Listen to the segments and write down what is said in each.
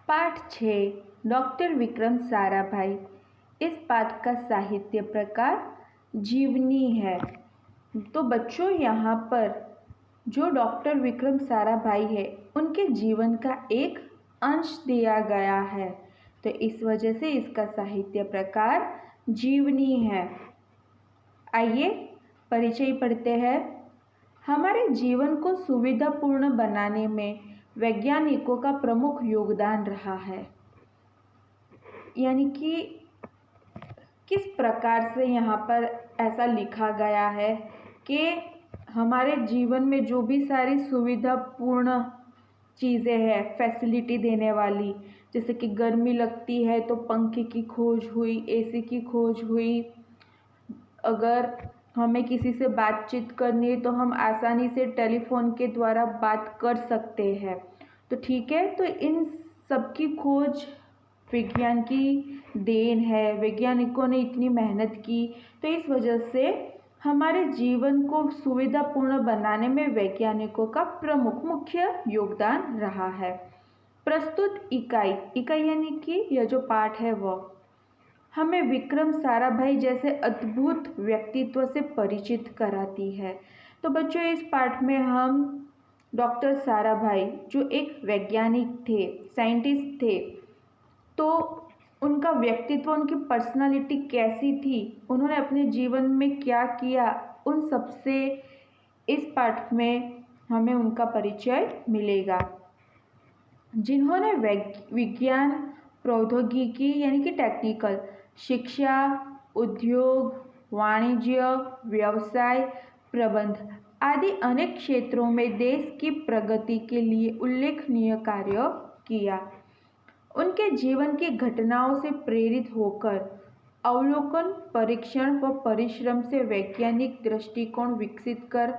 पाठ 6 डॉक्टर विक्रम साराभाई। इस पाठ का साहित्य प्रकार जीवनी है। तो बच्चों, यहाँ पर जो डॉक्टर विक्रम साराभाई है उनके जीवन का एक अंश दिया गया है, तो इस वजह से इसका साहित्य प्रकार जीवनी है। आइए परिचय पढ़ते हैं। हमारे जीवन को सुविधापूर्ण बनाने में वैज्ञानिकों का प्रमुख योगदान रहा है। यानी कि किस प्रकार से यहाँ पर ऐसा लिखा गया है कि हमारे जीवन में जो भी सारी सुविधापूर्ण चीज़ें हैं, फैसिलिटी देने वाली, जैसे कि गर्मी लगती है तो पंखे की खोज हुई, एसी की खोज हुई। अगर हमें किसी से बातचीत करनी है तो हम आसानी से टेलीफोन के द्वारा बात कर सकते हैं। तो ठीक है, तो इन सब की खोज विज्ञान की देन है। वैज्ञानिकों ने इतनी मेहनत की, तो इस वजह से हमारे जीवन को सुविधापूर्ण बनाने में वैज्ञानिकों का मुख्य योगदान रहा है। प्रस्तुत इकाई यानी कि यह जो पाठ है वह हमें विक्रम साराभाई जैसे अद्भुत व्यक्तित्व से परिचित कराती है। तो बच्चों, इस पाठ में हम डॉक्टर साराभाई जो एक वैज्ञानिक थे, साइंटिस्ट थे, तो उनका व्यक्तित्व, उनकी पर्सनालिटी कैसी थी, उन्होंने अपने जीवन में क्या किया, उन सब से इस पाठ में हमें उनका परिचय मिलेगा। जिन्होंने विज्ञान, प्रौद्योगिकी यानी कि टेक्निकल, शिक्षा, उद्योग, वाणिज्य, व्यवसाय, प्रबंध आदि अनेक क्षेत्रों में देश की प्रगति के लिए उल्लेखनीय कार्य किया। उनके जीवन की घटनाओं से प्रेरित होकर अवलोकन, परीक्षण व परिश्रम से वैज्ञानिक दृष्टिकोण विकसित कर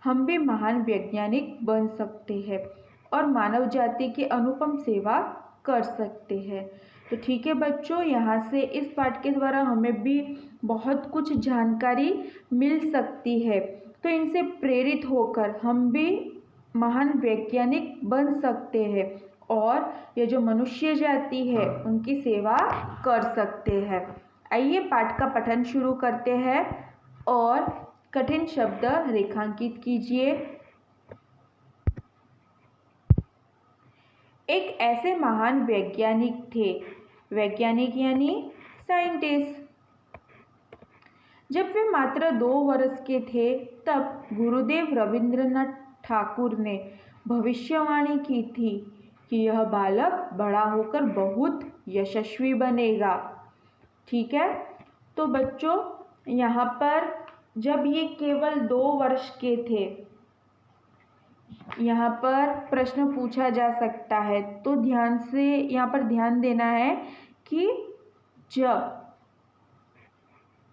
हम भी महान वैज्ञानिक बन सकते हैं और मानव जाति की अनुपम सेवा कर सकते हैं। तो ठीक है बच्चों, यहाँ से इस पाठ के द्वारा हमें भी बहुत कुछ जानकारी मिल सकती है। तो इनसे प्रेरित होकर हम भी महान वैज्ञानिक बन सकते हैं और ये जो मनुष्य जाति है उनकी सेवा कर सकते हैं। आइए पाठ का पठन शुरू करते हैं और कठिन शब्द रेखांकित कीजिए। एक ऐसे महान वैज्ञानिक थे, वैज्ञानिक यानी साइंटिस्ट। जब वे मात्र 2 वर्ष के थे तब गुरुदेव रविंद्रनाथ ठाकुर ने भविष्यवाणी की थी कि यह बालक बड़ा होकर बहुत यशस्वी बनेगा। ठीक है, तो बच्चों यहाँ पर जब ये केवल 2 वर्ष के थे, यहाँ पर प्रश्न पूछा जा सकता है, तो ध्यान से यहाँ पर ध्यान देना है कि जब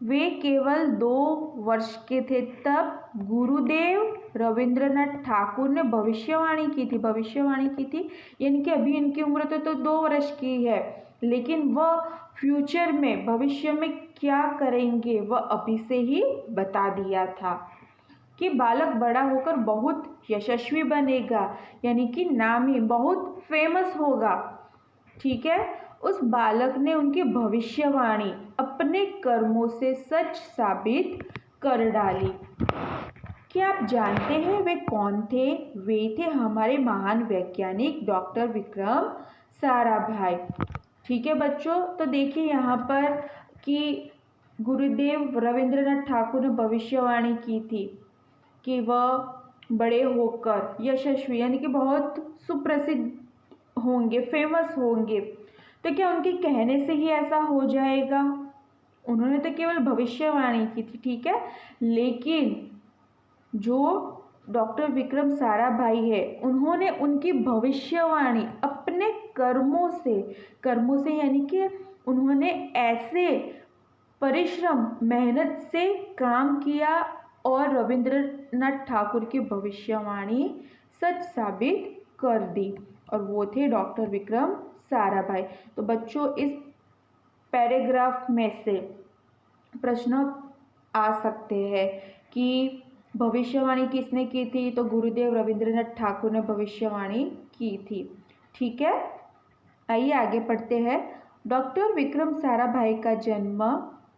वे केवल 2 वर्ष के थे तब गुरुदेव रविंद्रनाथ ठाकुर ने भविष्यवाणी की थी। यानी कि अभी इनकी उम्र तो 2 वर्ष की है, लेकिन वह फ्यूचर में, भविष्य में क्या करेंगे वह अभी से ही बता दिया था कि बालक बड़ा होकर बहुत यशस्वी बनेगा, यानी कि नामी, बहुत फेमस होगा। ठीक है, उस बालक ने उनकी भविष्यवाणी अपने कर्मों से सच साबित कर डाली। क्या आप जानते हैं वे कौन थे? वे थे हमारे महान वैज्ञानिक डॉक्टर विक्रम साराभाई। ठीक है बच्चों, तो देखिए यहाँ पर कि गुरुदेव रविंद्रनाथ ठाकुर ने भविष्यवाणी की थी कि वह बड़े होकर यशस्वी यानी कि बहुत सुप्रसिद्ध होंगे, फेमस होंगे। तो क्या उनके कहने से ही ऐसा हो जाएगा? उन्होंने तो केवल भविष्यवाणी की थी, ठीक है, लेकिन जो डॉक्टर विक्रम साराभाई है उन्होंने उनकी भविष्यवाणी अपने कर्मों से यानी कि उन्होंने ऐसे परिश्रम, मेहनत से काम किया और रविंद्रनाथ ठाकुर की भविष्यवाणी सच साबित कर दी, और वो थे डॉक्टर विक्रम साराभाई। तो बच्चों, इस पैराग्राफ में से प्रश्न आ सकते हैं कि भविष्यवाणी किसने की थी? तो गुरुदेव रविंद्रनाथ ठाकुर ने भविष्यवाणी की थी। ठीक है, आइए आगे पढ़ते हैं। डॉक्टर विक्रम साराभाई का जन्म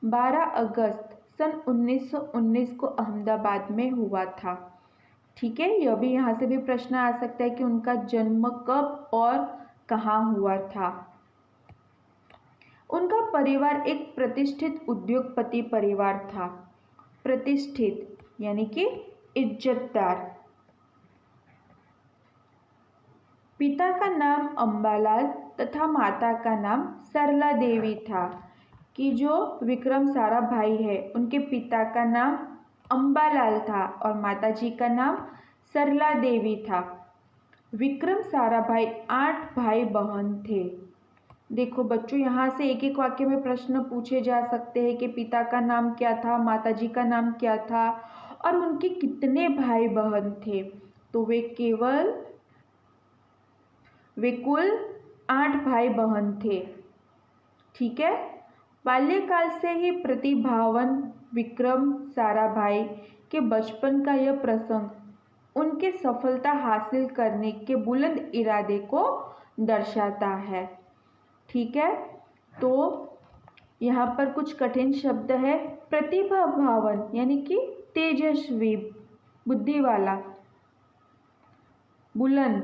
12 अगस्त सन 1919 को अहमदाबाद में हुआ था। ठीक है, यह भी यहाँ से भी प्रश्न आ सकता है कि उनका जन्म कब और कहाँ हुआ था। उनका परिवार एक प्रतिष्ठित उद्योगपति परिवार था। प्रतिष्ठित यानी कि इज्जतदार। पिता का नाम अंबालाल तथा माता का नाम सरला देवी था। कि जो विक्रम साराभाई है उनके पिता का नाम अंबालाल था और माताजी का नाम सरला देवी था। विक्रम साराभाई 8 भाई बहन थे। देखो बच्चों, यहाँ से एक एक वाक्य में प्रश्न पूछे जा सकते हैं कि पिता का नाम क्या था, माताजी का नाम क्या था और उनके कितने भाई बहन थे। तो वे कुल 8 भाई बहन थे। ठीक है। बाल्यकाल से ही प्रतिभावान विक्रम साराभाई के बचपन का यह प्रसंग उनके सफलता हासिल करने के बुलंद इरादे को दर्शाता है। ठीक है, तो यहाँ पर कुछ कठिन शब्द है। प्रतिभावान यानी कि तेजस्वी, बुद्धि वाला। बुलंद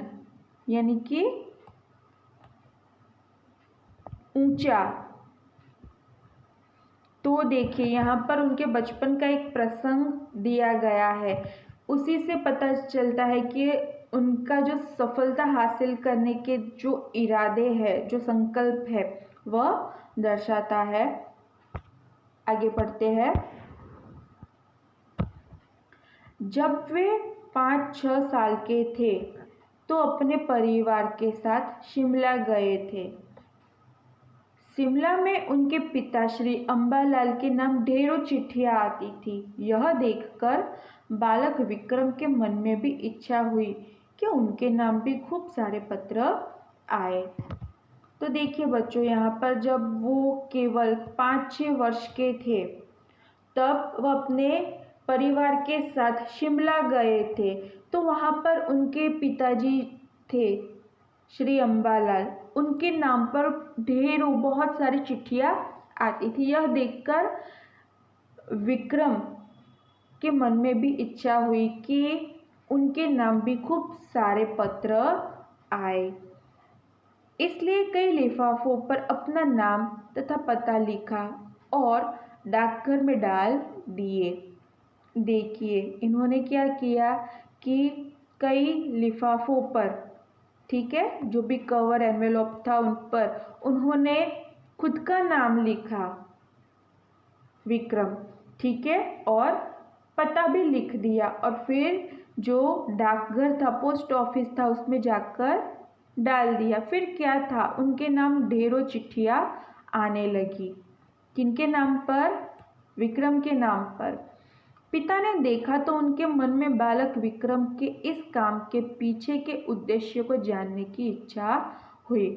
यानी कि ऊंचा। तो देखिए यहाँ पर उनके बचपन का एक प्रसंग दिया गया है, उसी से पता चलता है कि उनका जो सफलता हासिल करने के जो इरादे हैं, जो संकल्प है, वह दर्शाता है। आगे पढ़ते हैं। जब वे 5-6 साल के थे तो अपने परिवार के साथ शिमला गए थे। शिमला में उनके पिता श्री अंबालाल के नाम ढेरों चिट्ठियां आती थी। यह देखकर बालक विक्रम के मन में भी इच्छा हुई कि उनके नाम भी खूब सारे पत्र आए। तो देखिए बच्चों, यहाँ पर जब वो केवल 5-6 वर्ष के थे तब वह अपने परिवार के साथ शिमला गए थे। तो वहाँ पर उनके पिताजी थे श्री अंबालाल, उनके नाम पर ढेरों बहुत सारी चिट्ठियाँ आती थी। यह देखकर विक्रम के मन में भी इच्छा हुई कि उनके नाम भी खूब सारे पत्र आए। इसलिए कई लिफाफों पर अपना नाम तथा पता लिखा और डाकघर में डाल दिए। देखिए इन्होंने क्या किया कि कई लिफाफों पर, ठीक है, जो भी कवर एनवेलप था उन पर उन्होंने खुद का नाम लिखा विक्रम, ठीक है, और पता भी लिख दिया और फिर जो डाकघर था, पोस्ट ऑफिस था, उसमें जाकर डाल दिया। फिर क्या था, उनके नाम ढेरों चिट्ठियाँ आने लगी। किनके नाम पर? विक्रम के नाम पर। पिता ने देखा तो उनके मन में बालक विक्रम के इस काम के पीछे के उद्देश्य को जानने की इच्छा हुई।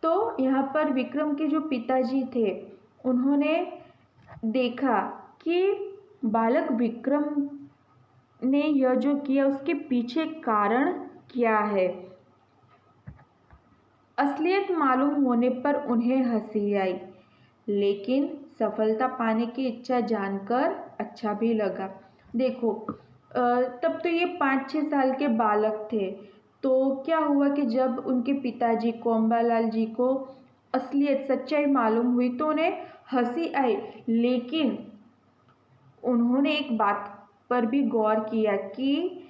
तो यहाँ पर विक्रम के जो पिताजी थे उन्होंने देखा कि बालक विक्रम ने यह जो किया उसके पीछे कारण क्या है। असलियत मालूम होने पर उन्हें हंसी आई, लेकिन सफलता पाने की इच्छा जानकर अच्छा भी लगा। देखो तब तो ये 5-6 साल के बालक थे। तो क्या हुआ कि जब उनके पिताजी को, अंबालाल जी को असलियत, सच्चाई मालूम हुई तो उन्हें हंसी आई, लेकिन उन्होंने एक बात पर भी गौर किया कि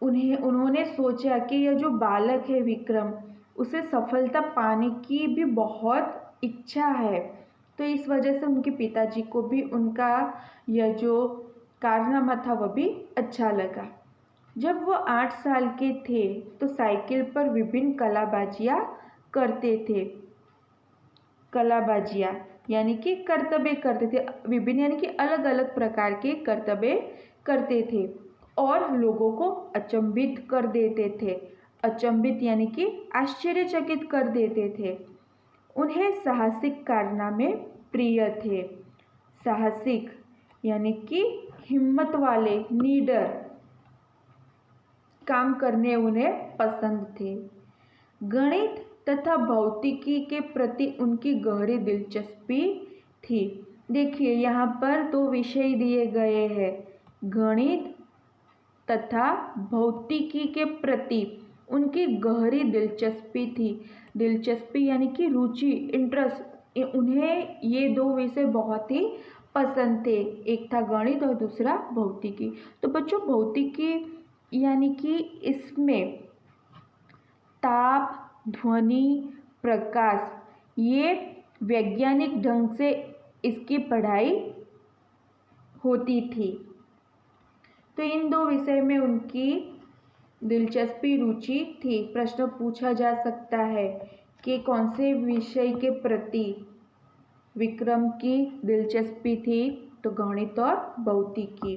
उन्होंने सोचा कि यह जो बालक है विक्रम, उसे सफलता पाने की भी बहुत इच्छा है। तो इस वजह से उनके पिताजी को भी उनका यह जो कारनामा था वह भी अच्छा लगा। जब वो 8 साल के थे तो साइकिल पर विभिन्न कलाबाजियाँ करते थे। कलाबाजियाँ यानी कि करतबे करते थे, विभिन्न यानी कि अलग अलग प्रकार के करतबे करते थे और लोगों को अचंभित कर देते थे। अचंभित यानी कि आश्चर्यचकित कर देते थे। उन्हें साहसिक कारनामे प्रिय थे। साहसिक यानी कि हिम्मत वाले, नीडर काम करने उन्हें पसंद थे। गणित, तथा भौतिकी के प्रति उनकी गहरी दिलचस्पी थी। देखिए यहाँ पर दो विषय दिए गए हैं, गणित तथा भौतिकी के प्रति उनकी गहरी दिलचस्पी थी। दिलचस्पी यानी कि रुचि, इंटरेस्ट, उन्हें ये दो विषय बहुत ही पसंद थे। एक था गणित और दूसरा भौतिकी। तो बच्चों भौतिकी यानी कि इसमें ताप, ध्वनि, प्रकाश, ये वैज्ञानिक ढंग से इसकी पढ़ाई होती थी। तो इन दो विषय में उनकी दिलचस्पी, रुचि थी। प्रश्न पूछा जा सकता है कि कौन से विषय के प्रति विक्रम की दिलचस्पी थी, तो गणित और भौतिकी।